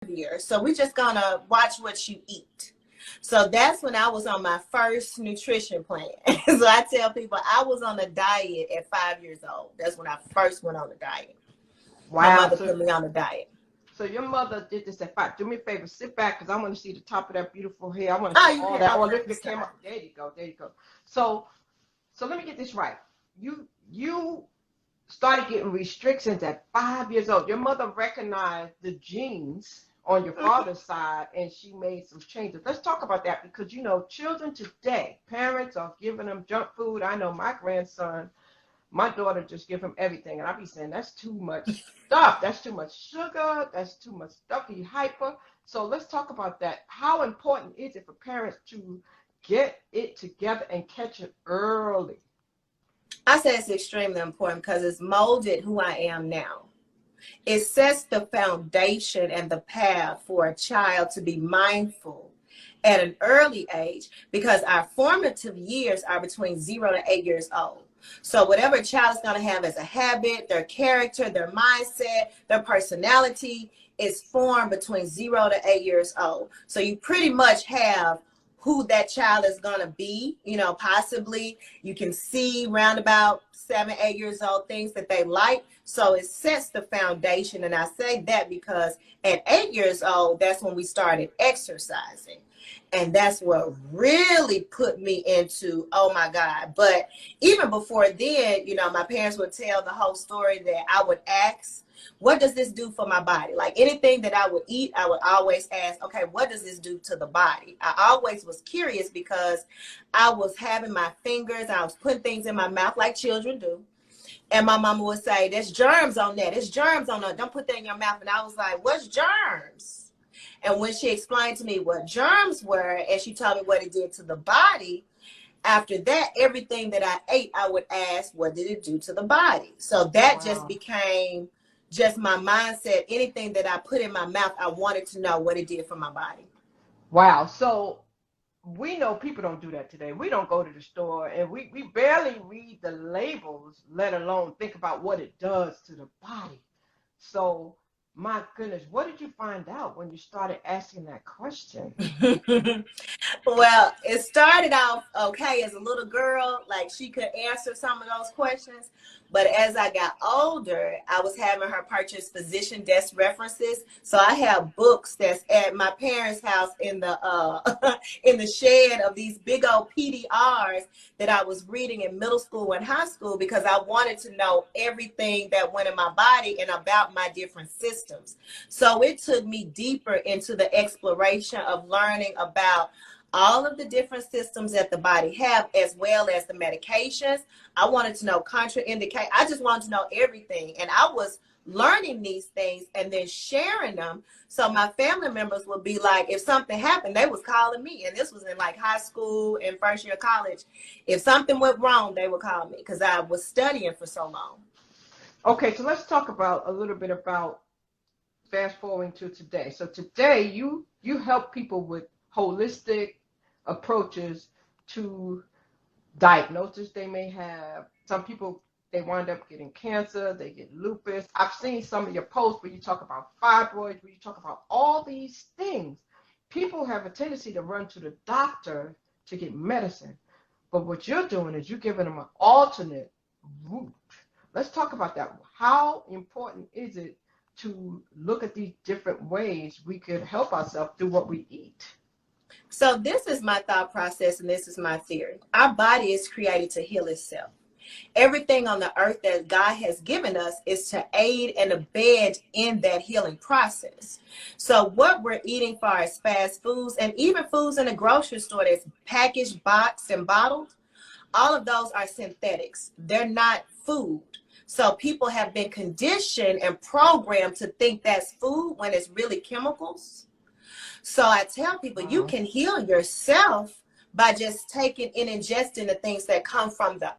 years. So we're just gonna watch what you eat. So that's when I was on my first nutrition plan. So I tell people I was on a diet at 5 years old. That's when I first went on a diet. My Wow. mother put me on a diet. So your mother did this at 5. Do me a favor, sit back because I want to see the top of that beautiful hair. I want to Oh, see you all can. that. Oh, Okay, lift your camera. There you go. There you go. So let me get this right. You started getting restrictions at 5 years old. Your mother recognized the genes on your father's side and she made some changes. Let's talk about that because, you know, children today, parents are giving them junk food. I know my grandson, my daughter just give him everything. And I be saying, that's too much stuff. That's too much sugar. That's too much stuff. He's hyper. So let's talk about that. How important is it for parents to get it together and catch it early? I say it's extremely important because it's molded who I am now. It sets the foundation and the path for a child to be mindful at an early age because our formative years are between 0 to 8 years old. So whatever a child is going to have as a habit, their character, their mindset, their personality is formed between 0 to 8 years old. So you pretty much have who that child is going to be, you know, possibly you can see around about 7, 8 years old things that they like. So it sets the foundation. And I say that because at 8 years old, that's when we started exercising. And that's what really put me into, oh my God. But even before then, you know, my parents would tell the whole story that I would ask, what does this do for my body? Like anything that I would eat, I would always ask, okay, what does this do to the body? I always was curious because I was having my fingers, I was putting things in my mouth like children do. And my mama would say, there's germs on that. There's germs on that. Don't put that in your mouth. And I was like, what's germs? And when she explained to me what germs were, and she told me what it did to the body, after that, everything that I ate, I would ask, what did it do to the body? So that just became just my mindset. Anything that I put in my mouth, I wanted to know what it did for my body. Wow. So we know people don't do that today. We don't go to the store and we barely read the labels, let alone think about what it does to the body. So my goodness, what did you find out when you started asking that question? Well, it started off okay as a little girl, like she could answer some of those questions. But as I got older, I was having her purchase physician desk references. So I have books that's at my parents' house in the in the shed of these big old PDRs that I was reading in middle school and high school because I wanted to know everything that went in my body and about my different systems. So it took me deeper into the exploration of learning about all of the different systems that the body have, as well as the medications. I wanted to know contraindicate. I just wanted to know everything. And I was learning these things and then sharing them. So my family members would be like, if something happened, they was calling me. And this was in like high school and first year of college. If something went wrong, they would call me because I was studying for so long. Okay, so let's talk about a little bit about fast forwarding to today. So today you help people with holistic approaches to diagnosis they may have. Some people, they wind up getting cancer, they get lupus. I've seen some of your posts where you talk about fibroids, where you talk about all these things. People have a tendency to run to the doctor to get medicine. But what you're doing is you're giving them an alternate route. Let's talk about that. How important is it to look at these different ways we could help ourselves through what we eat? So this is my thought process and this is my theory. Our body is created to heal itself. Everything on the earth that God has given us is to aid and abet in that healing process. So what we're eating far as fast foods and even foods in the grocery store that's packaged, boxed, and bottled, all of those are synthetics. They're not food. So people have been conditioned and programmed to think that's food when it's really chemicals. So I tell people you can heal yourself by just taking and ingesting the things that come from the